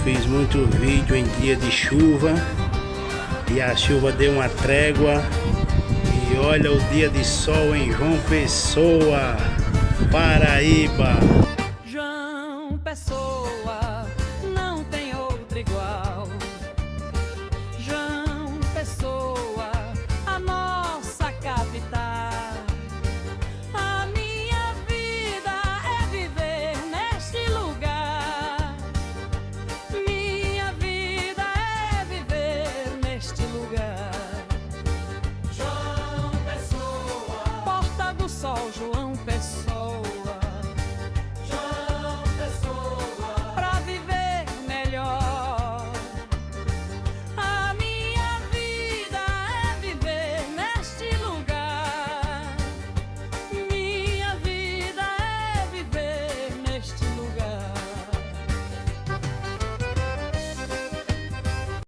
fiz muito vídeo em dia de chuva e a chuva deu uma trégua. E olha o dia de sol em João Pessoa, Paraíba.